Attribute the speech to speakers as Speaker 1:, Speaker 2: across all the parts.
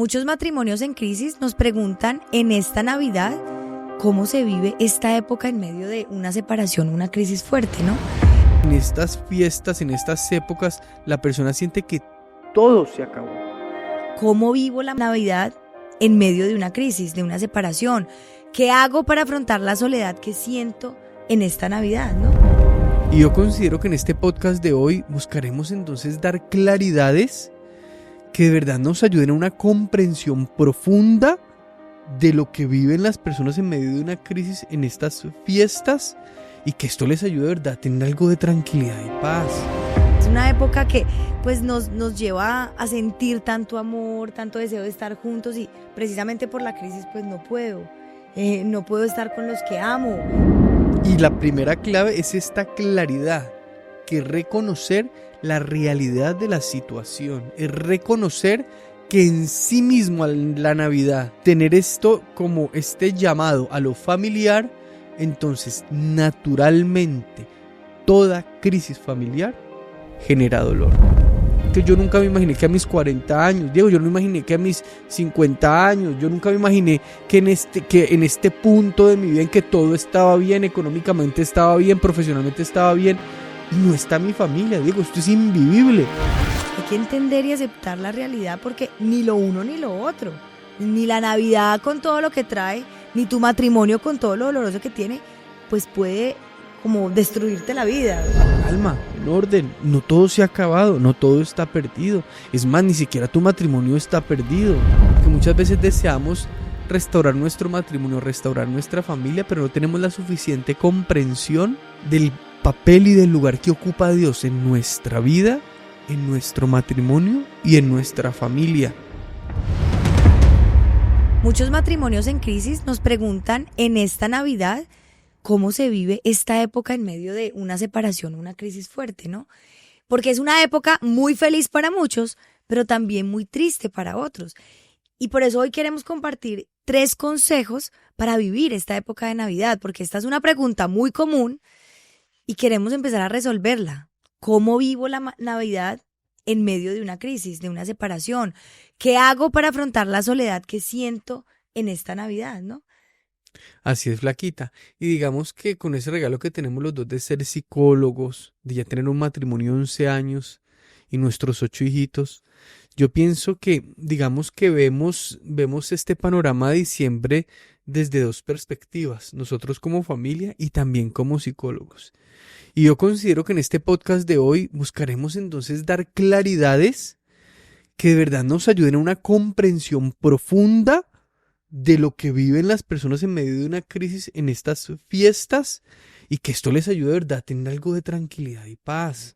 Speaker 1: Muchos matrimonios en crisis nos preguntan en esta Navidad cómo se vive esta época en medio de una separación, una crisis fuerte, ¿no?
Speaker 2: En estas fiestas, en estas épocas, la persona siente que todo se acabó.
Speaker 1: ¿Cómo vivo la Navidad en medio de una crisis, de una separación? ¿Qué hago para afrontar la soledad que siento en esta Navidad, no?
Speaker 2: Y yo considero que en este podcast de hoy buscaremos entonces dar claridades que de verdad nos ayuden a una comprensión profunda de lo que viven las personas en medio de una crisis en estas fiestas y que esto les ayude de verdad a tener algo de tranquilidad y paz.
Speaker 1: Es una época que pues nos lleva a sentir tanto amor, tanto deseo de estar juntos y precisamente por la crisis pues no puedo estar con los que amo.
Speaker 2: Y la primera clave es esta claridad, que es reconocer la realidad de la situación, es reconocer que en sí mismo la Navidad, tener esto como este llamado a lo familiar, entonces naturalmente toda crisis familiar genera dolor. Que yo nunca me imaginé que a mis 40 años, Diego, yo no me imaginé que a mis 50 años, yo nunca me imaginé que en este punto de mi vida en que todo estaba bien, económicamente estaba bien, profesionalmente estaba bien, y no está mi familia, Diego, esto es invivible.
Speaker 1: Hay que entender y aceptar la realidad porque ni lo uno ni lo otro, ni la Navidad con todo lo que trae, ni tu matrimonio con todo lo doloroso que tiene, pues puede como destruirte la vida.
Speaker 2: Calma, en orden, no todo se ha acabado, no todo está perdido. Es más, ni siquiera tu matrimonio está perdido. Porque muchas veces deseamos restaurar nuestro matrimonio, restaurar nuestra familia, pero no tenemos la suficiente comprensión del papel y del lugar que ocupa Dios en nuestra vida, en nuestro matrimonio y en nuestra familia.
Speaker 1: Muchos matrimonios en crisis nos preguntan en esta Navidad cómo se vive esta época en medio de una separación, una crisis fuerte, ¿no? Porque es una época muy feliz para muchos, pero también muy triste para otros. Y por eso hoy queremos compartir 3 consejos para vivir esta época de Navidad, porque esta es una pregunta muy común y queremos empezar a resolverla. ¿Cómo vivo la Navidad en medio de una crisis, de una separación? ¿Qué hago para afrontar la soledad que siento en esta Navidad, no?
Speaker 2: Así es, flaquita. Y digamos que con ese regalo que tenemos los dos de ser psicólogos, de ya tener un matrimonio de 11 años y nuestros 8 hijitos, yo pienso que, digamos que vemos este panorama de diciembre desde 2 perspectivas, nosotros como familia y también como psicólogos. Y yo considero que en este podcast de hoy buscaremos entonces dar claridades que de verdad nos ayuden a una comprensión profunda de lo que viven las personas en medio de una crisis en estas fiestas y que esto les ayude de verdad a tener algo de tranquilidad y paz,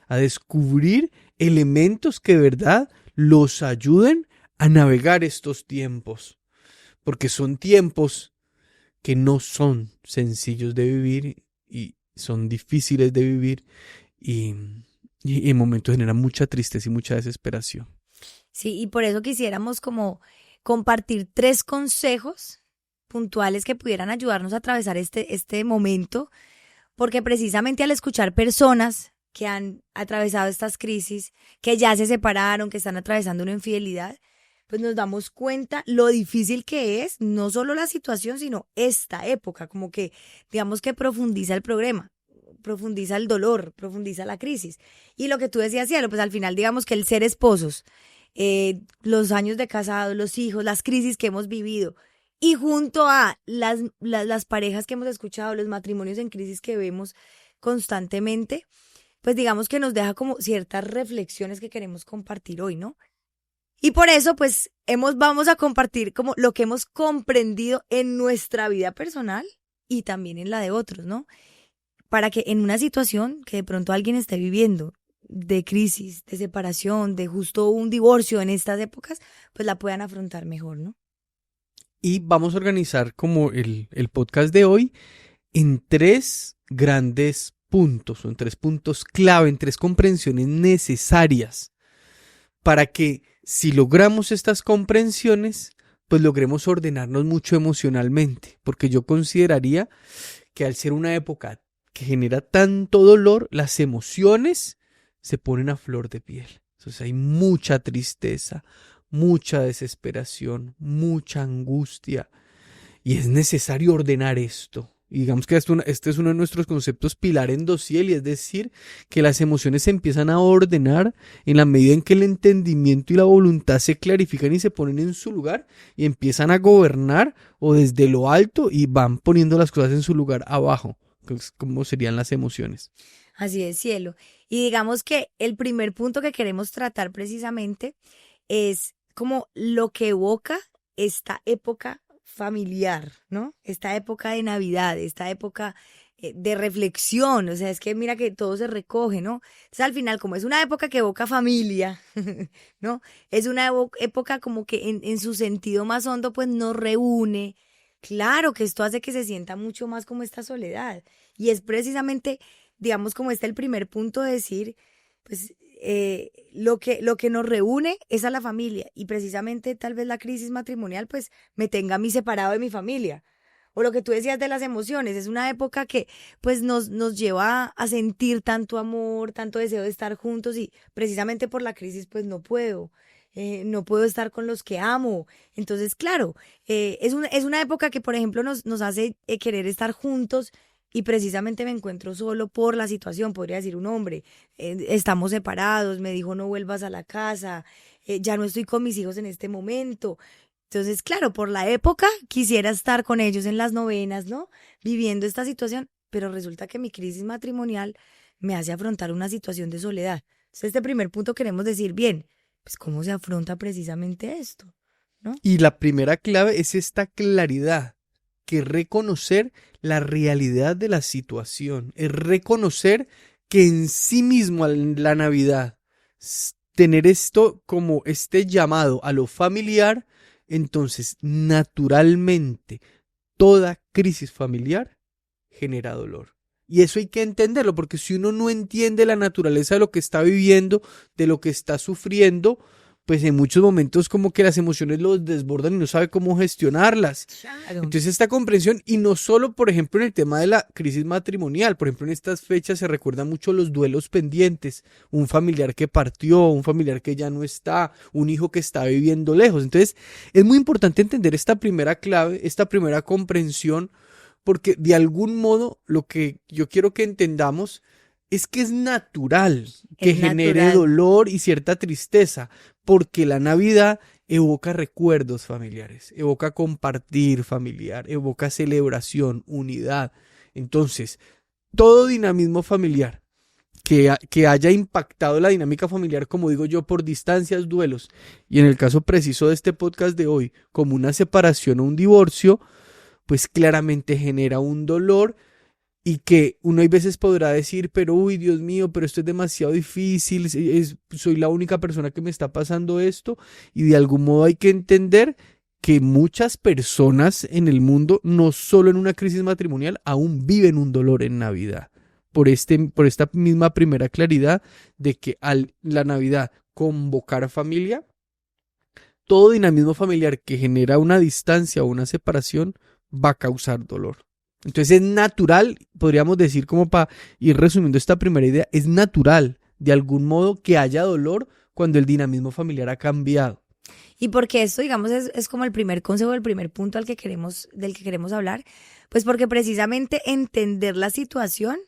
Speaker 2: a descubrir elementos que de verdad los ayuden a navegar estos tiempos, porque son tiempos que no son sencillos de vivir y son difíciles de vivir y en momentos generan mucha tristeza y mucha desesperación.
Speaker 1: Sí, y por eso quisiéramos como compartir 3 consejos puntuales que pudieran ayudarnos a atravesar este momento, porque precisamente al escuchar personas que han atravesado estas crisis, que ya se separaron, que están atravesando una infidelidad, pues nos damos cuenta lo difícil que es, no solo la situación, sino esta época, como que digamos que profundiza el problema, profundiza el dolor, profundiza la crisis. Y lo que tú decías, Cielo, pues al final digamos que el ser esposos, los años de casado, los hijos, las crisis que hemos vivido y junto a las parejas que hemos escuchado, los matrimonios en crisis que vemos constantemente, pues digamos que nos deja como ciertas reflexiones que queremos compartir hoy, ¿no? Y por eso pues vamos a compartir como lo que hemos comprendido en nuestra vida personal y también en la de otros, ¿no? Para que en una situación que de pronto alguien esté viviendo de crisis, de separación, de justo un divorcio en estas épocas, pues la puedan afrontar mejor, ¿no?
Speaker 2: Y vamos a organizar como el podcast de hoy en 3 grandes puntos, o en 3 puntos clave, en 3 comprensiones necesarias para que si logramos estas comprensiones, pues logremos ordenarnos mucho emocionalmente, porque yo consideraría que al ser una época que genera tanto dolor, las emociones se ponen a flor de piel. Entonces hay mucha tristeza, mucha desesperación, mucha angustia. Y es necesario ordenar esto. Y digamos que este es uno de nuestros conceptos pilar en Dosiel, y es decir, que las emociones se empiezan a ordenar en la medida en que el entendimiento y la voluntad se clarifican y se ponen en su lugar y empiezan a gobernar o desde lo alto y van poniendo las cosas en su lugar abajo, que es como serían las emociones.
Speaker 1: Así es, cielo. Y digamos que el primer punto que queremos tratar precisamente es como lo que evoca esta época familiar, ¿no? Esta época de Navidad, esta época de reflexión, o sea, es que mira que todo se recoge, ¿no? Entonces al final, como es una época que evoca familia, ¿no? Es una época como que en su sentido más hondo, pues nos reúne. Claro que esto hace que se sienta mucho más como esta soledad. Y es precisamente, digamos, como el primer punto de decir, pues lo que nos reúne es a la familia, y precisamente tal vez la crisis matrimonial pues me tenga a mí separado de mi familia. O lo que tú decías de las emociones, es una época que pues nos lleva a sentir tanto amor, tanto deseo de estar juntos, y precisamente por la crisis pues no puedo estar con los que amo. Entonces, claro, es una época que, por ejemplo, nos hace querer estar juntos, y precisamente me encuentro solo por la situación, podría decir un hombre. Estamos separados, me dijo no vuelvas a la casa, ya no estoy con mis hijos en este momento. Entonces, claro, por la época quisiera estar con ellos en las novenas, ¿no? Viviendo esta situación, pero resulta que mi crisis matrimonial me hace afrontar una situación de soledad. Entonces, este primer punto queremos decir, bien, pues cómo se afronta precisamente esto, ¿no?
Speaker 2: Y la primera clave es esta claridad, que es reconocer la realidad de la situación, es reconocer que en sí mismo la Navidad, tener esto como este llamado a lo familiar, entonces naturalmente toda crisis familiar genera dolor. Y eso hay que entenderlo, porque si uno no entiende la naturaleza de lo que está viviendo, de lo que está sufriendo, pues en muchos momentos como que las emociones los desbordan y no sabe cómo gestionarlas.
Speaker 1: Claro.
Speaker 2: Entonces esta comprensión, y no solo por ejemplo en el tema de la crisis matrimonial, por ejemplo en estas fechas se recuerdan mucho los duelos pendientes, un familiar que partió, un familiar que ya no está, un hijo que está viviendo lejos. Entonces es muy importante entender esta primera clave, esta primera comprensión, porque de algún modo lo que yo quiero que entendamos es que es natural que
Speaker 1: Es
Speaker 2: genere
Speaker 1: natural.
Speaker 2: dolor y cierta tristeza, porque la Navidad evoca recuerdos familiares, evoca compartir familiar, evoca celebración, unidad. Entonces, todo dinamismo familiar que haya impactado la dinámica familiar, como digo yo, por distancias, duelos, y en el caso preciso de este podcast de hoy, como una separación o un divorcio, pues claramente genera un dolor, y que uno hay veces podrá decir, pero uy, Dios mío, pero esto es demasiado difícil, soy la única persona que me está pasando esto, y de algún modo hay que entender que muchas personas en el mundo, no solo en una crisis matrimonial, aún viven un dolor en Navidad. Por esta misma primera claridad de que al la Navidad convocar a familia, todo dinamismo familiar que genera una distancia o una separación va a causar dolor. Entonces es natural, podríamos decir como para ir resumiendo esta primera idea, es natural de algún modo que haya dolor cuando el dinamismo familiar ha cambiado.
Speaker 1: Y porque esto, digamos, es como el primer consejo, el primer punto del que queremos hablar, pues porque precisamente entender la situación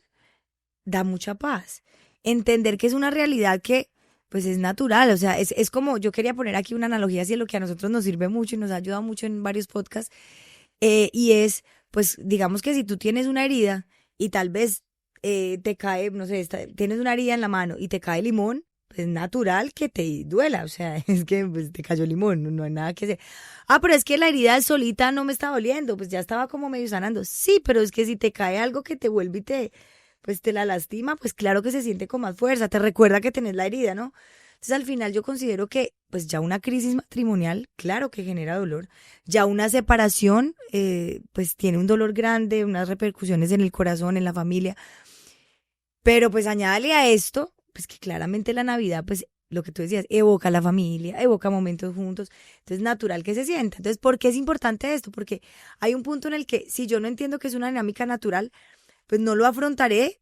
Speaker 1: da mucha paz. Entender que es una realidad que pues es natural, o sea, es como, yo quería poner aquí una analogía hacia lo que a nosotros nos sirve mucho y nos ha ayudado mucho en varios podcasts, y es, pues digamos que si tú tienes una herida y tal vez te cae, no sé, tienes una herida en la mano y te cae limón, pues es natural que te duela, o sea, es que pues, te cayó limón, no hay nada que hacer. Ah, pero es que la herida solita no me está doliendo, pues ya estaba como medio sanando. Sí, pero es que si te cae algo que te vuelve y pues te la lastima, pues claro que se siente con más fuerza, te recuerda que tenés la herida, ¿no? Entonces al final yo considero que pues ya una crisis matrimonial, claro que genera dolor, ya una separación pues tiene un dolor grande, unas repercusiones en el corazón, en la familia, pero pues añádale a esto, pues que claramente la Navidad, pues lo que tú decías, evoca la familia, evoca momentos juntos, entonces es natural que se sienta. Entonces, ¿por qué es importante esto? Porque hay un punto en el que si yo no entiendo que es una dinámica natural, pues no lo afrontaré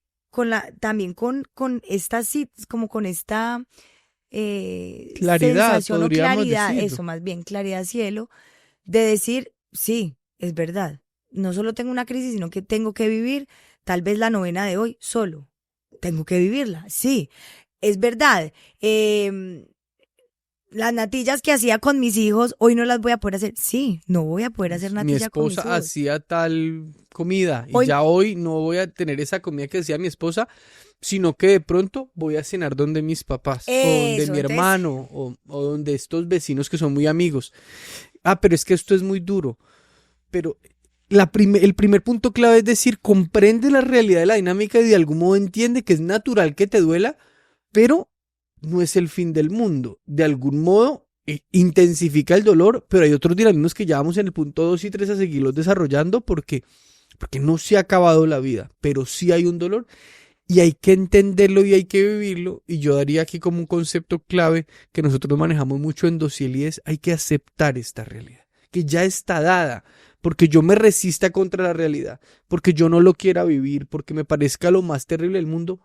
Speaker 1: también con esta, como con esta
Speaker 2: Claridad,
Speaker 1: sensación o
Speaker 2: podríamos
Speaker 1: claridad,
Speaker 2: decirlo.
Speaker 1: eso más bien, claridad cielo, de decir, sí, es verdad, no solo tengo una crisis, sino que tengo que vivir tal vez la novena de hoy solo, tengo que vivirla, sí, es verdad. Las natillas que hacía con mis hijos, hoy no las voy a poder hacer. Sí, no voy a poder hacer
Speaker 2: Mi
Speaker 1: natilla con mis
Speaker 2: esposa
Speaker 1: hijos.
Speaker 2: hacía tal comida y
Speaker 1: Hoy,
Speaker 2: ya hoy no voy a tener esa comida que hacía mi esposa, sino que de pronto voy a cenar donde mis papás o donde
Speaker 1: eso,
Speaker 2: mi
Speaker 1: entonces,
Speaker 2: hermano o donde estos vecinos que son muy amigos. Ah, pero es que esto es muy duro. Pero el primer punto clave es decir, comprende la realidad de la dinámica y de algún modo entiende que es natural que te duela, pero no es el fin del mundo. De algún modo intensifica el dolor, pero hay otros dinamismos que ya vamos en el punto 2 y 3 a seguirlos desarrollando porque no se ha acabado la vida, pero sí hay un dolor y hay que entenderlo y hay que vivirlo. Y yo daría aquí como un concepto clave que nosotros manejamos mucho en Dosiel y es hay que aceptar esta realidad, que ya está dada, porque yo me resista contra la realidad, porque yo no lo quiera vivir, porque me parezca lo más terrible del mundo.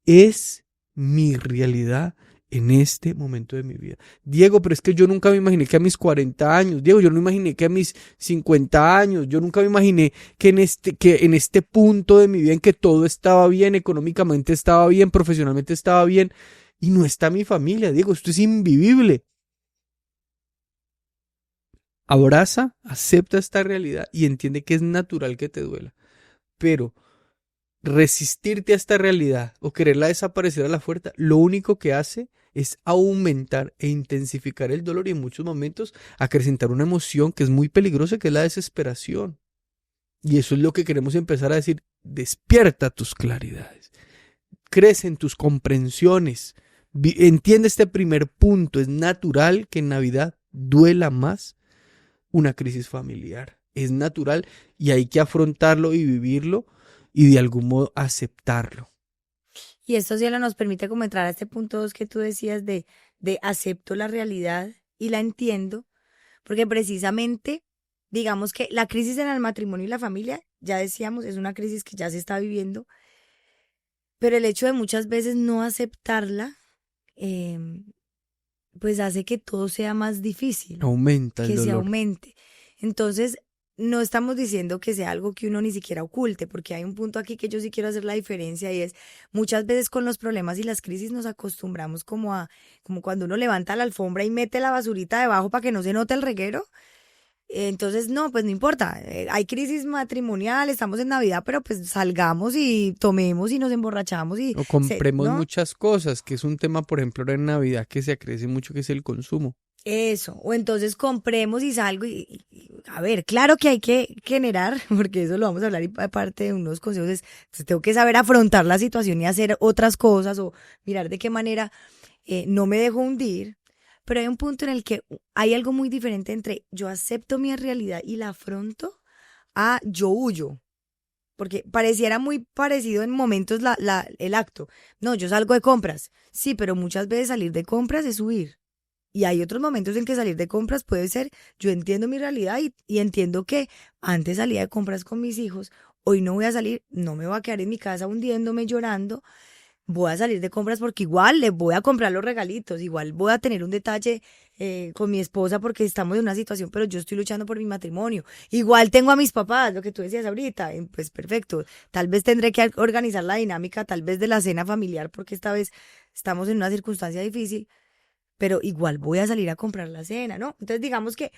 Speaker 2: Es mi realidad en este momento de mi vida. Diego, pero es que yo nunca me imaginé que a mis 40 años, Diego, yo no me imaginé que a mis 50 años, yo nunca me imaginé que en este punto de mi vida en que todo estaba bien, económicamente estaba bien, profesionalmente estaba bien, y no está mi familia, Diego, esto es invivible. Abraza, acepta esta realidad y entiende que es natural que te duela, pero resistirte a esta realidad o quererla desaparecer a la fuerza, lo único que hace es aumentar e intensificar el dolor y en muchos momentos acrecentar una emoción que es muy peligrosa, que es la desesperación. Y eso es lo que queremos empezar a decir, despierta tus claridades, crece en tus comprensiones, entiende este primer punto, es natural que en Navidad duela más una crisis familiar, es natural y hay que afrontarlo y vivirlo y de algún modo aceptarlo.
Speaker 1: y esto cielo nos permite como entrar a este punto 2 que tú decías de acepto la realidad y la entiendo, porque precisamente, digamos que la crisis en el matrimonio y la familia, ya decíamos, es una crisis que ya se está viviendo, pero el hecho de muchas veces no aceptarla, em, pues hace que todo sea más difícil,
Speaker 2: Aumenta el
Speaker 1: que se
Speaker 2: dolor.
Speaker 1: aumente. Entonces, no estamos diciendo que sea algo que uno ni siquiera oculte, porque hay un punto aquí que yo sí quiero hacer la diferencia y es muchas veces con los problemas y las crisis nos acostumbramos como cuando uno levanta la alfombra y mete la basurita debajo para que no se note el reguero. Entonces, no, pues no importa. Hay crisis matrimonial, estamos en Navidad, pero pues salgamos y tomemos y nos emborrachamos
Speaker 2: O compremos
Speaker 1: ¿no?
Speaker 2: muchas cosas, que es un tema, por ejemplo, ahora en Navidad que se acrece mucho, que es el consumo.
Speaker 1: Eso, o entonces compremos y salgo a ver, claro que hay que generar, porque eso lo vamos a hablar y aparte de unos consejos, pues tengo que saber afrontar la situación y hacer otras cosas o mirar de qué manera no me dejo hundir, pero hay un punto en el que hay algo muy diferente entre yo acepto mi realidad y la afronto a yo huyo. Porque pareciera muy parecido en momentos el acto. No, yo salgo de compras. Sí, pero muchas veces salir de compras es huir. Y hay otros momentos en que salir de compras puede ser, yo entiendo mi realidad y entiendo que antes salía de compras con mis hijos, hoy no voy a salir, no me voy a quedar en mi casa hundiéndome llorando, voy a salir de compras porque igual le voy a comprar los regalitos, igual voy a tener un detalle con mi esposa porque estamos en una situación, pero yo estoy luchando por mi matrimonio. Igual tengo a mis papás, lo que tú decías ahorita, pues perfecto. Tal vez tendré que organizar la dinámica, tal vez de la cena familiar, porque esta vez estamos en una circunstancia difícil, pero igual voy a salir a comprar la cena, ¿no? Entonces digamos que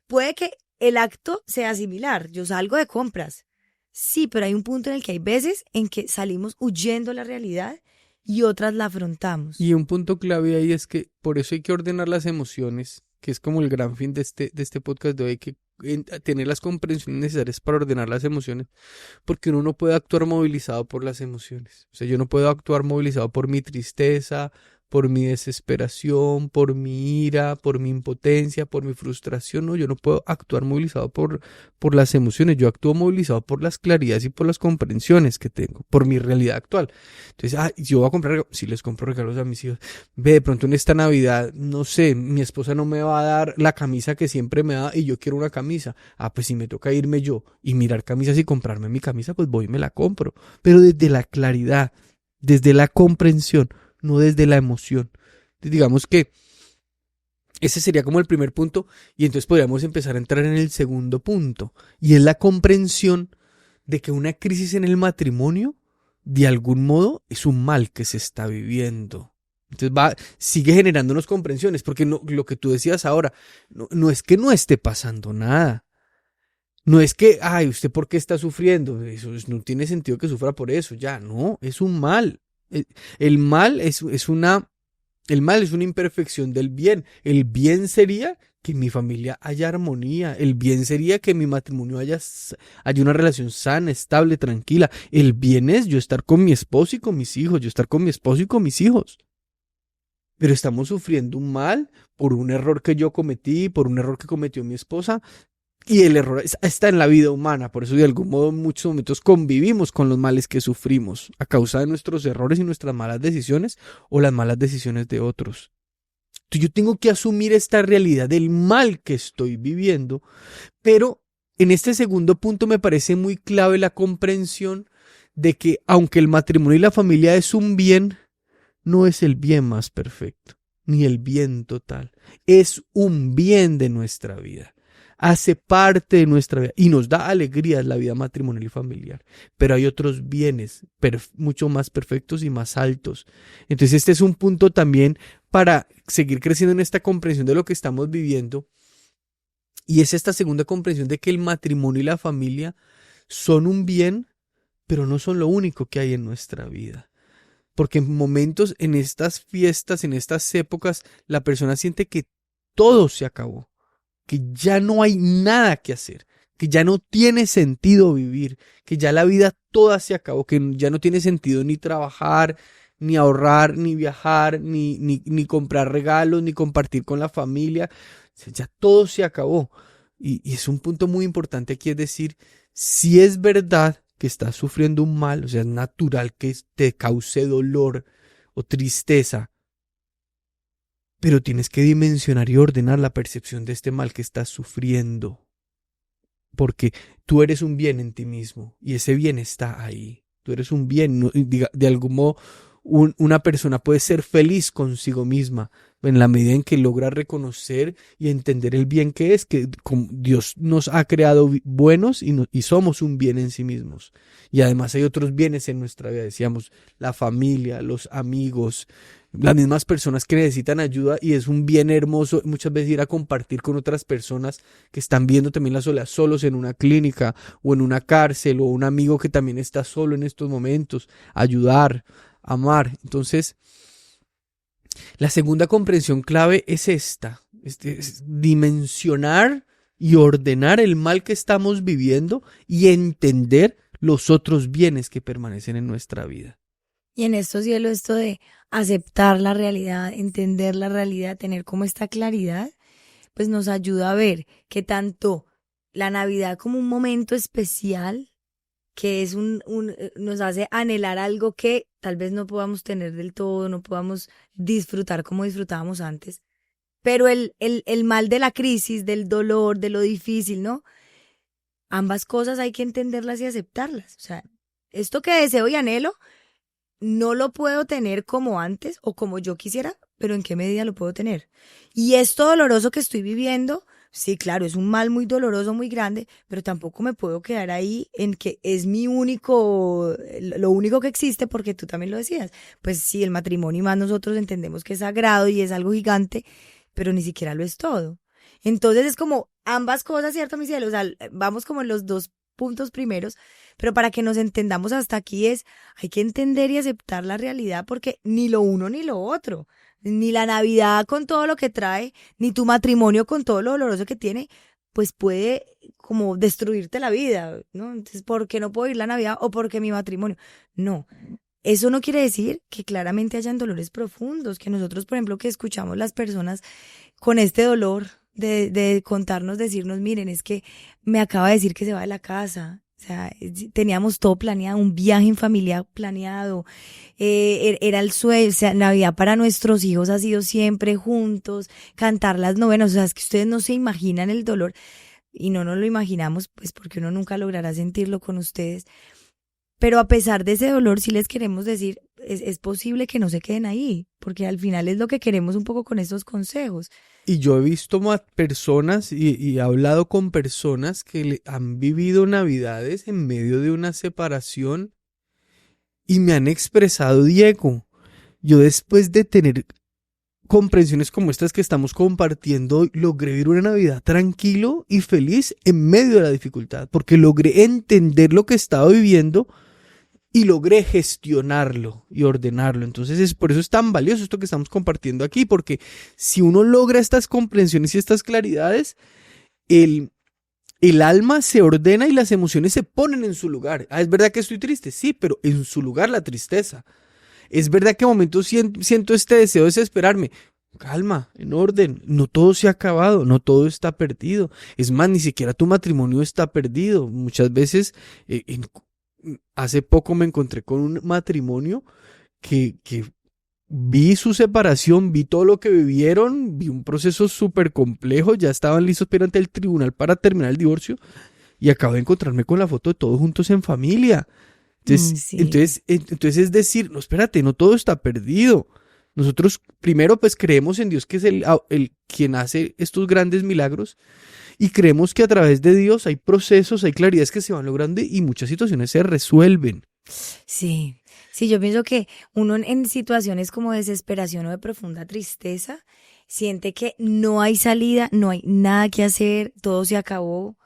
Speaker 1: puede que el acto sea similar, yo salgo de compras, sí, pero hay un punto en el que hay veces en que salimos huyendo de la realidad y otras la afrontamos.
Speaker 2: Y un punto clave ahí es que por eso hay que ordenar las emociones, que es como el gran fin de este podcast de hoy, que tener las comprensiones necesarias para ordenar las emociones, porque uno no puede actuar movilizado por las emociones. O sea, yo no puedo actuar movilizado por mi tristeza, por mi desesperación, por mi ira, por mi impotencia, por mi frustración. No, yo no puedo actuar movilizado por las emociones. Yo actúo movilizado por las claridades y por las comprensiones que tengo, por mi realidad actual. Entonces, yo voy a comprar regalos. Si les compro regalos a mis hijos, ve, de pronto en esta Navidad, no sé, mi esposa no me va a dar la camisa que siempre me da y yo quiero una camisa. Pues si me toca irme yo y mirar camisas y comprarme mi camisa, pues voy y me la compro. Pero desde la claridad, desde la comprensión, no desde la emoción. Digamos que ese sería como el primer punto y entonces podríamos empezar a entrar en el segundo punto y es la comprensión de que una crisis en el matrimonio de algún modo es un mal que se está viviendo. Entonces sigue generándonos comprensiones porque no, lo que tú decías ahora, no es que no esté pasando nada. No es que, ay, ¿usted por qué está sufriendo? Eso no tiene sentido que sufra por eso, ya, no, es un mal. El mal el mal es una imperfección del bien. El bien sería que en mi familia haya armonía. El bien sería que en mi matrimonio haya una relación sana, estable, tranquila. El bien es yo estar con mi esposo y con mis hijos, yo estar con mi esposo y con mis hijos. Pero estamos sufriendo un mal por un error que yo cometí, por un error que cometió mi esposa. Y el error está en la vida humana, por eso de algún modo en muchos momentos convivimos con los males que sufrimos a causa de nuestros errores y nuestras malas decisiones o las malas decisiones de otros. Entonces yo tengo que asumir esta realidad del mal que estoy viviendo, pero en este segundo punto me parece muy clave la comprensión de que aunque el matrimonio y la familia es un bien, no es el bien más perfecto, ni el bien total, es un bien de nuestra vida. Hace parte de nuestra vida y nos da alegría la vida matrimonial y familiar, pero hay otros bienes mucho más perfectos y más altos. Entonces este es un punto también para seguir creciendo en esta comprensión de lo que estamos viviendo y es esta segunda comprensión de que el matrimonio y la familia son un bien, pero no son lo único que hay en nuestra vida. Porque en momentos, en estas fiestas, en estas épocas, la persona siente que todo se acabó, que ya no hay nada que hacer, que ya no tiene sentido vivir, que ya la vida toda se acabó, que ya no tiene sentido ni trabajar, ni ahorrar, ni viajar, ni comprar regalos, ni compartir con la familia. O sea, ya todo se acabó. Y es un punto muy importante aquí, es decir, si es verdad que estás sufriendo un mal, o sea, es natural que te cause dolor o tristeza, pero tienes que dimensionar y ordenar la percepción de este mal que estás sufriendo. Porque tú eres un bien en ti mismo y ese bien está ahí. Tú eres un bien, de algún modo una persona puede ser feliz consigo misma en la medida en que logra reconocer y entender el bien que es, que Dios nos ha creado buenos y somos un bien en sí mismos. Y además hay otros bienes en nuestra vida, decíamos, la familia, los amigos, las mismas personas que necesitan ayuda y es un bien hermoso muchas veces ir a compartir con otras personas que están viendo también la soledad solos en una clínica o en una cárcel o un amigo que también está solo en estos momentos, ayudar, amar. Entonces, la segunda comprensión clave es esta, es dimensionar y ordenar el mal que estamos viviendo y entender los otros bienes que permanecen en nuestra vida.
Speaker 1: Y en esto, cielo, esto de aceptar la realidad, entender la realidad, tener como esta claridad, pues nos ayuda a ver que tanto la Navidad como un momento especial, que es nos hace anhelar algo que tal vez no podamos tener del todo, no podamos disfrutar como disfrutábamos antes, pero el mal de la crisis, del dolor, de lo difícil, ¿no? Ambas cosas hay que entenderlas y aceptarlas. O sea, esto que deseo y anhelo, no lo puedo tener como antes o como yo quisiera, pero ¿en qué medida lo puedo tener? Y esto doloroso que estoy viviendo, sí, claro, es un mal muy doloroso, muy grande, pero tampoco me puedo quedar ahí en que es lo único que existe, porque tú también lo decías. Pues sí, el matrimonio y más nosotros entendemos que es sagrado y es algo gigante, pero ni siquiera lo es todo. Entonces es como ambas cosas, ¿cierto, mi cielo? O sea, vamos como en los dos puntos primeros, pero para que nos entendamos hasta aquí hay que entender y aceptar la realidad porque ni lo uno ni lo otro, ni la Navidad con todo lo que trae, ni tu matrimonio con todo lo doloroso que tiene, pues puede como destruirte la vida, ¿no? Entonces, ¿por qué no puedo ir la Navidad o porque mi matrimonio? No. Eso no quiere decir que claramente hayan dolores profundos, que nosotros, por ejemplo, que escuchamos las personas con este dolor de contarnos, decirnos, miren, es que me acaba de decir que se va de la casa. O sea, teníamos todo planeado, un viaje en familia planeado, era el sueño, o sea, Navidad para nuestros hijos ha sido siempre juntos, cantar las novenas, o sea, es que ustedes no se imaginan el dolor y no nos lo imaginamos, pues porque uno nunca logrará sentirlo con ustedes. Pero a pesar de ese dolor, sí les queremos decir, es posible que no se queden ahí, porque al final es lo que queremos un poco con estos consejos.
Speaker 2: Y yo he visto personas y he hablado con personas que han vivido navidades en medio de una separación y me han expresado, Diego, yo después de tener comprensiones como estas que estamos compartiendo, logré vivir una Navidad tranquilo y feliz en medio de la dificultad, porque logré entender lo que estaba viviendo y logré gestionarlo y ordenarlo. Entonces, por eso es tan valioso esto que estamos compartiendo aquí, porque si uno logra estas comprensiones y estas claridades, el alma se ordena y las emociones se ponen en su lugar. Es verdad que estoy triste, sí, pero en su lugar la tristeza. Es verdad que a momentos siento este deseo de desesperarme. Calma, en orden, no todo se ha acabado, no todo está perdido. Es más, ni siquiera tu matrimonio está perdido. Muchas veces, hace poco me encontré con un matrimonio que vi su separación, vi todo lo que vivieron, vi un proceso súper complejo, ya estaban listos ante el tribunal para terminar el divorcio y acabo de encontrarme con la foto de todos juntos en familia. Entonces,
Speaker 1: Sí.
Speaker 2: entonces es decir, no, espérate, no todo está perdido. Nosotros primero pues creemos en Dios, que es el quien hace estos grandes milagros, y creemos que a través de Dios hay procesos, hay claridades que se van logrando y muchas situaciones se resuelven.
Speaker 1: Sí, sí, yo pienso que uno en situaciones como de desesperación o de profunda tristeza siente que no hay salida, no hay nada que hacer, todo se acabó.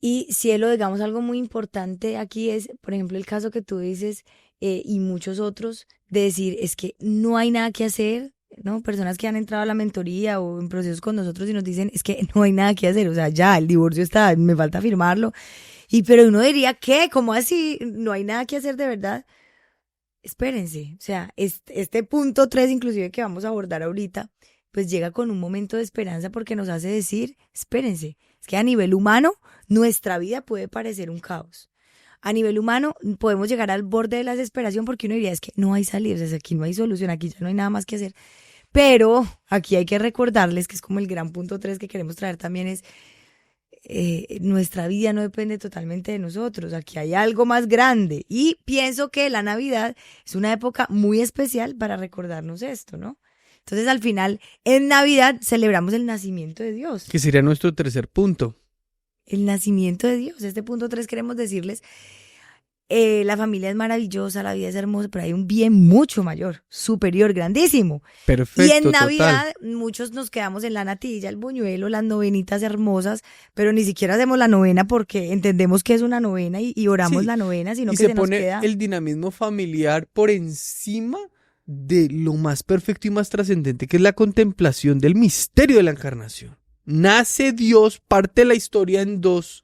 Speaker 1: Y cielo, digamos, algo muy importante aquí es, por ejemplo, el caso que tú dices y muchos otros, de decir, es que no hay nada que hacer, ¿no? Personas que han entrado a la mentoría o en procesos con nosotros y nos dicen, es que no hay nada que hacer, o sea, ya, el divorcio está, me falta firmarlo. Y pero uno diría, ¿qué? ¿Cómo así? No hay nada que hacer de verdad. Espérense, o sea, este punto 3 inclusive que vamos a abordar ahorita, pues llega con un momento de esperanza porque nos hace decir, espérense, es que a nivel humano nuestra vida puede parecer un caos. A nivel humano podemos llegar al borde de la desesperación porque uno diría, es que no hay salida, o sea, aquí no hay solución, aquí ya no hay nada más que hacer. Pero aquí hay que recordarles que es como el gran punto 3 que queremos traer también es, nuestra vida no depende totalmente de nosotros, aquí hay algo más grande y pienso que la Navidad es una época muy especial para recordarnos esto, ¿no? Entonces al final en Navidad celebramos el nacimiento de Dios,
Speaker 2: Que sería nuestro tercer punto.
Speaker 1: el nacimiento de Dios. Este punto 3 queremos decirles, la familia es maravillosa, la vida es hermosa, pero hay un bien mucho mayor, superior, grandísimo. Y en
Speaker 2: Perfecto,
Speaker 1: Navidad
Speaker 2: total.
Speaker 1: muchos nos quedamos en la natilla, el buñuelo, las novenitas hermosas, pero ni siquiera hacemos la novena porque entendemos que es una novena y oramos
Speaker 2: Sí,
Speaker 1: la novena, sino
Speaker 2: y
Speaker 1: que
Speaker 2: se
Speaker 1: se nos
Speaker 2: pone
Speaker 1: queda.
Speaker 2: el dinamismo familiar por encima de lo más perfecto y más trascendente, que es la contemplación del misterio de la encarnación. Nace Dios, parte la historia en dos,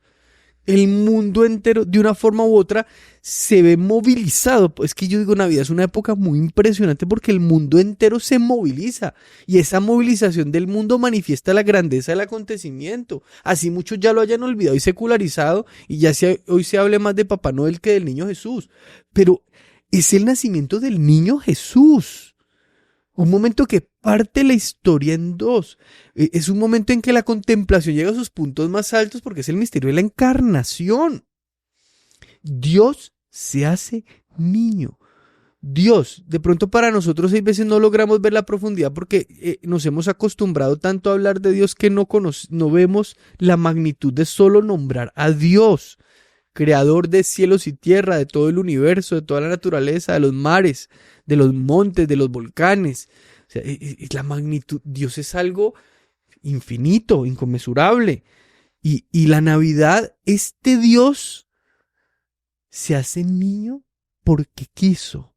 Speaker 2: el mundo entero, de una forma u otra, se ve movilizado. Es que yo digo, Navidad es una época muy impresionante porque el mundo entero se moviliza y esa movilización del mundo manifiesta la grandeza del acontecimiento. Así muchos ya lo hayan olvidado y secularizado y ya hoy se hable más de Papá Noel que del niño Jesús. Pero es el nacimiento del niño Jesús. Un momento que parte la historia en dos. Es un momento en que la contemplación llega a sus puntos más altos porque es el misterio de la encarnación. Dios se hace niño. Dios, de pronto para nosotros hay veces no logramos ver la profundidad porque nos hemos acostumbrado tanto a hablar de Dios que no vemos la magnitud de solo nombrar a Dios, creador de cielos y tierra, de todo el universo, de toda la naturaleza, de los mares, de los montes, de los volcanes. O sea, la magnitud, Dios es algo infinito, inconmensurable. Y la Navidad, este Dios se hace niño porque quiso,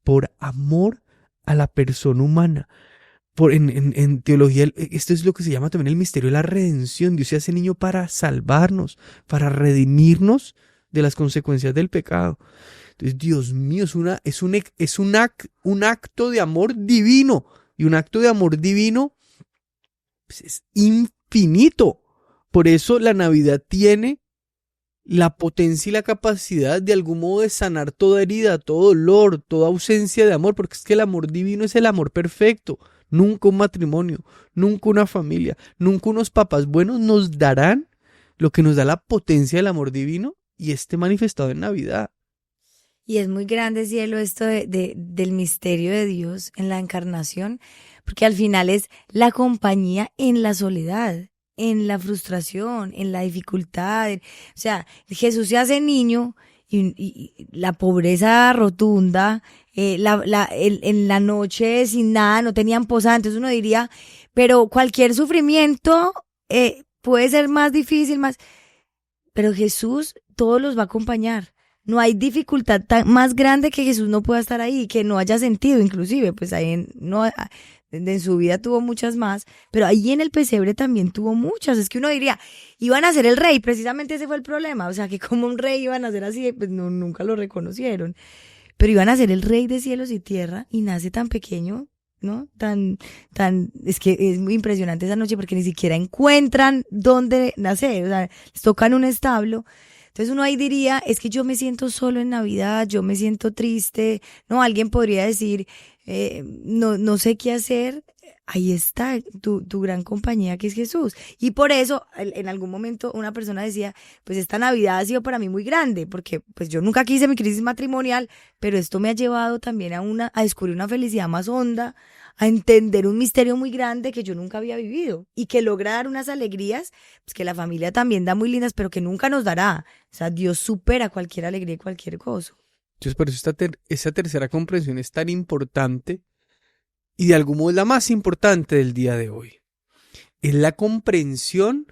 Speaker 2: por amor a la persona humana. En teología, esto es lo que se llama también el misterio de la redención. Dios se hace niño para salvarnos, para redimirnos de las consecuencias del pecado. Entonces, Dios mío, es un acto de amor divino. Y un acto de amor divino pues, es infinito. Por eso la Navidad tiene la potencia y la capacidad de algún modo de sanar toda herida, todo dolor, toda ausencia de amor, porque es que el amor divino es el amor perfecto. Nunca un matrimonio, nunca una familia, nunca unos papás buenos nos darán lo que nos da la potencia del amor divino y manifestado en Navidad.
Speaker 1: Y es muy grande, cielo, esto del misterio de Dios en la encarnación, porque al final es la compañía en la soledad, en la frustración, en la dificultad. O sea, Jesús se hace niño y la pobreza rotunda, en la noche sin nada, no tenían posada. Entonces uno diría, pero cualquier sufrimiento puede ser más difícil, más... Pero Jesús todos los va a acompañar. No hay dificultad más grande que Jesús no pueda estar ahí, que no haya sentido, inclusive, pues ahí no, en su vida tuvo muchas más, pero ahí en el pesebre también tuvo muchas. Es que uno diría, iban a ser el rey, precisamente ese fue el problema, o sea, que como un rey iban a ser así, pues no, nunca lo reconocieron, pero iban a ser el rey de cielos y tierra y nace tan pequeño, ¿no? Es que es muy impresionante esa noche porque ni siquiera encuentran dónde nacer, o sea, les tocan un establo. Entonces uno ahí diría, es que yo me siento solo en Navidad, yo me siento triste, no, alguien podría decir, no sé qué hacer. Ahí está tu gran compañía que es Jesús. Y por eso, en algún momento una persona decía, pues esta Navidad ha sido para mí muy grande, porque pues yo nunca quise mi crisis matrimonial, pero esto me ha llevado también a descubrir una felicidad más honda, a entender un misterio muy grande que yo nunca había vivido y que logra dar unas alegrías, pues que la familia también da muy lindas, pero que nunca nos dará. O sea, Dios supera cualquier alegría y cualquier gozo.
Speaker 2: Entonces, por eso esa tercera comprensión es tan importante y de algún modo es la más importante del día de hoy. Es la comprensión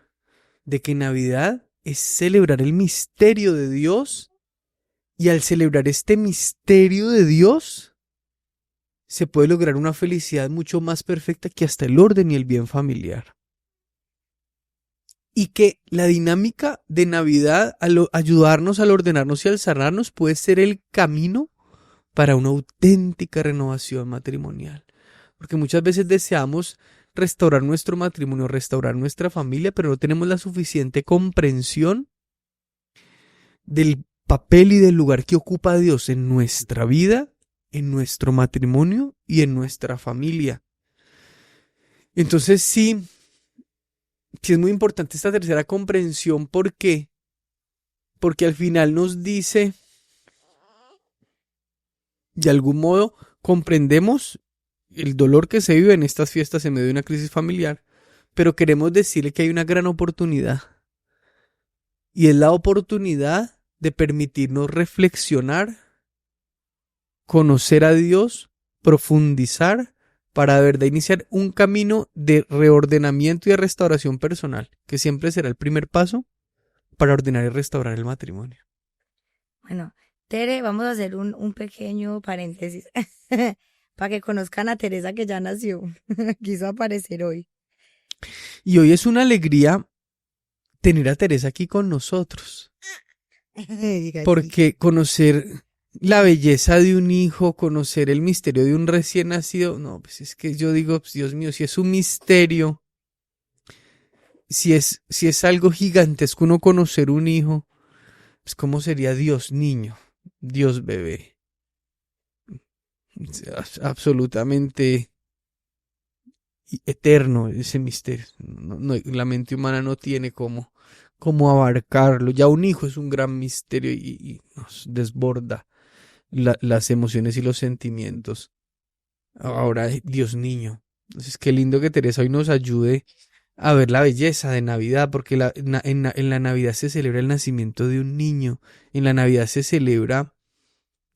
Speaker 2: de que Navidad es celebrar el misterio de Dios y al celebrar este misterio de Dios se puede lograr una felicidad mucho más perfecta que hasta el orden y el bien familiar. Y que la dinámica de Navidad al ayudarnos, al ordenarnos y al sanarnos puede ser el camino para una auténtica renovación matrimonial. Porque muchas veces deseamos restaurar nuestro matrimonio, restaurar nuestra familia, pero no tenemos la suficiente comprensión del papel y del lugar que ocupa Dios en nuestra vida, en nuestro matrimonio y en nuestra familia. Entonces sí es muy importante esta tercera comprensión porque al final nos dice, de algún modo comprendemos el dolor que se vive en estas fiestas en medio de una crisis familiar, pero queremos decirle que hay una gran oportunidad. Y es la oportunidad de permitirnos reflexionar, conocer a Dios, profundizar, para de verdad iniciar un camino de reordenamiento y de restauración personal, que siempre será el primer paso para ordenar y restaurar el matrimonio.
Speaker 1: Bueno, Tere, vamos a hacer un pequeño paréntesis para que conozcan a Teresa que ya nació, quiso aparecer hoy.
Speaker 2: Y hoy es una alegría tener a Teresa aquí con nosotros, porque conocer la belleza de un hijo, conocer el misterio de un recién nacido, no, pues es que yo digo, pues Dios mío, si es un misterio, si es algo gigantesco uno conocer un hijo, pues cómo sería Dios niño, Dios bebé. Es absolutamente eterno ese misterio. La mente humana no tiene cómo abarcarlo. Ya un hijo es un gran misterio y nos desborda las emociones y los sentimientos. Ahora, Dios niño. Entonces, qué lindo que Teresa hoy nos ayude a ver la belleza de Navidad, porque en la Navidad se celebra el nacimiento de un niño. En la Navidad se celebra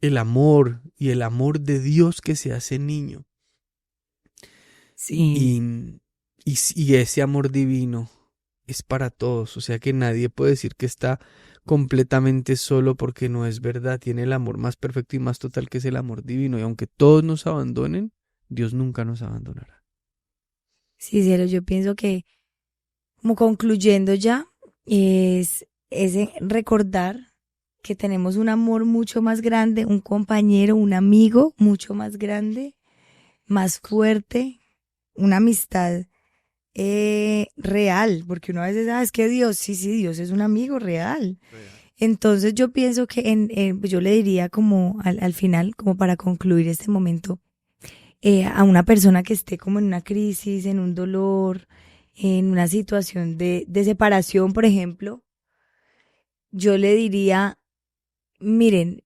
Speaker 2: el amor y el amor de Dios que se hace niño.
Speaker 1: Sí.
Speaker 2: Y ese amor divino es para todos, o sea que nadie puede decir que está completamente solo porque no es verdad, tiene el amor más perfecto y más total que es el amor divino, y aunque todos nos abandonen, Dios nunca nos abandonará.
Speaker 1: Sí, cielo, yo pienso que, como concluyendo ya, es ese recordar que tenemos un amor mucho más grande, un compañero, un amigo mucho más grande, más fuerte, una amistad real, porque uno a veces, es que Dios, sí, Dios es un amigo real. Entonces yo pienso que pues yo le diría como al final, como para concluir este momento, a una persona que esté como en una crisis, en un dolor, en una situación de separación, por ejemplo, yo le diría, miren,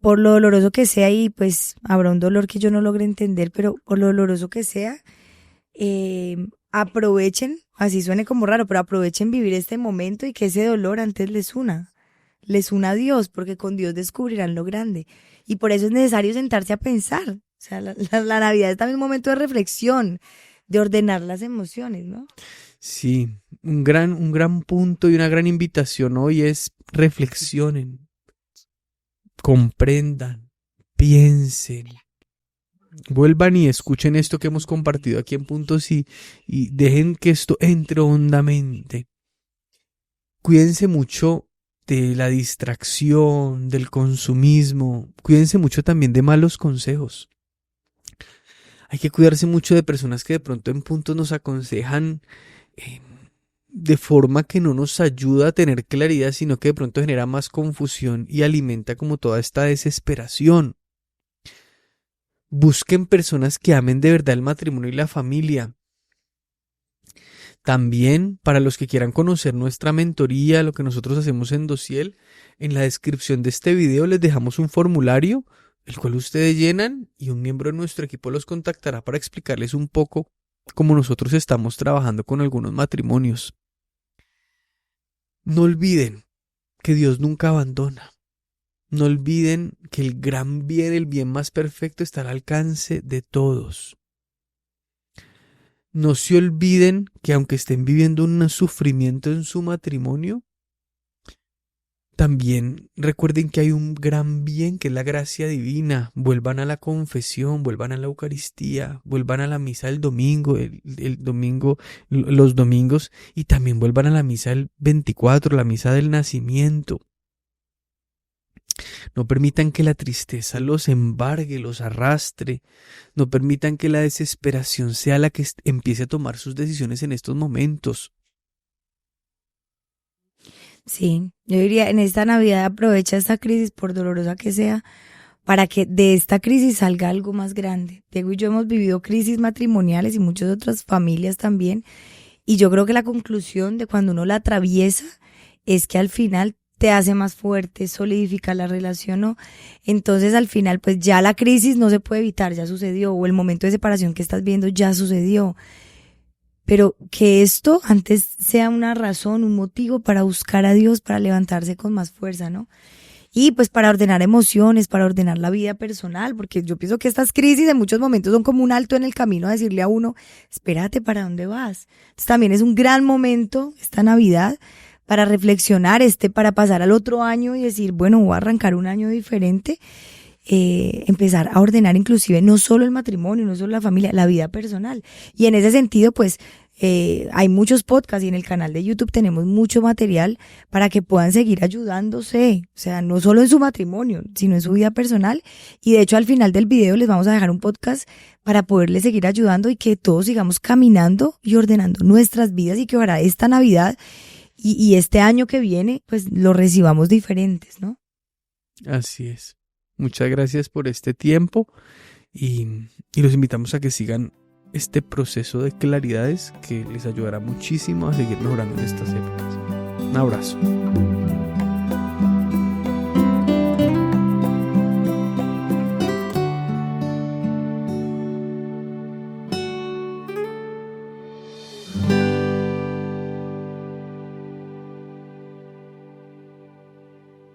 Speaker 1: por lo doloroso que sea, y pues habrá un dolor que yo no logre entender, pero por lo doloroso que sea, aprovechen, así suene como raro, pero aprovechen vivir este momento y que ese dolor antes les una a Dios, porque con Dios descubrirán lo grande. Y por eso es necesario sentarse a pensar. O sea, la Navidad es también un momento de reflexión, de ordenar las emociones, ¿no?
Speaker 2: Sí, un gran punto y una gran invitación hoy es reflexionen, comprendan, piensen, vuelvan y escuchen esto que hemos compartido aquí en Puntos y dejen que esto entre hondamente. Cuídense mucho de la distracción, del consumismo, cuídense mucho también de malos consejos. Hay que cuidarse mucho de personas que de pronto en puntos nos aconsejan de forma que no nos ayuda a tener claridad, sino que de pronto genera más confusión y alimenta como toda esta desesperación. Busquen personas que amen de verdad el matrimonio y la familia. También, para los que quieran conocer nuestra mentoría, lo que nosotros hacemos en Dosiel, en la descripción de este video les dejamos un formulario, el cual ustedes llenan y un miembro de nuestro equipo los contactará para explicarles un poco cómo nosotros estamos trabajando con algunos matrimonios. No olviden que Dios nunca abandona. No olviden que el gran bien, el bien más perfecto, está al alcance de todos. No se olviden que aunque estén viviendo un sufrimiento en su matrimonio, también recuerden que hay un gran bien que es la gracia divina. Vuelvan a la confesión, vuelvan a la Eucaristía, vuelvan a la misa el domingo, los domingos, y también vuelvan a la misa el 24, la misa del nacimiento. No permitan que la tristeza los embargue, los arrastre. No permitan que la desesperación sea la que empiece a tomar sus decisiones en estos momentos.
Speaker 1: Sí, yo diría, en esta Navidad aprovecha esta crisis, por dolorosa que sea, para que de esta crisis salga algo más grande. Diego y yo hemos vivido crisis matrimoniales y muchas otras familias también, y yo creo que la conclusión de cuando uno la atraviesa es que al final te hace más fuerte, solidifica la relación, ¿no? Entonces al final pues ya la crisis no se puede evitar, ya sucedió, o el momento de separación que estás viendo ya sucedió. Pero que esto antes sea una razón, un motivo para buscar a Dios, para levantarse con más fuerza, ¿no? Y pues para ordenar emociones, para ordenar la vida personal, porque yo pienso que estas crisis en muchos momentos son como un alto en el camino a decirle a uno, espérate, ¿para dónde vas? Entonces también es un gran momento, esta Navidad, para reflexionar, para pasar al otro año y decir, bueno, voy a arrancar un año diferente. Empezar a ordenar inclusive no solo el matrimonio, no solo la familia, la vida personal. Y en ese sentido, pues hay muchos podcasts y en el canal de YouTube tenemos mucho material para que puedan seguir ayudándose, o sea, no solo en su matrimonio, sino en su vida personal. Y de hecho al final del video les vamos a dejar un podcast para poderles seguir ayudando y que todos sigamos caminando y ordenando nuestras vidas, y que ahora esta Navidad y este año que viene, pues lo recibamos diferentes, ¿no?
Speaker 2: Así es. Muchas gracias por este tiempo y los invitamos a que sigan este proceso de claridades que les ayudará muchísimo a seguir mejorando en estas épocas. Un abrazo.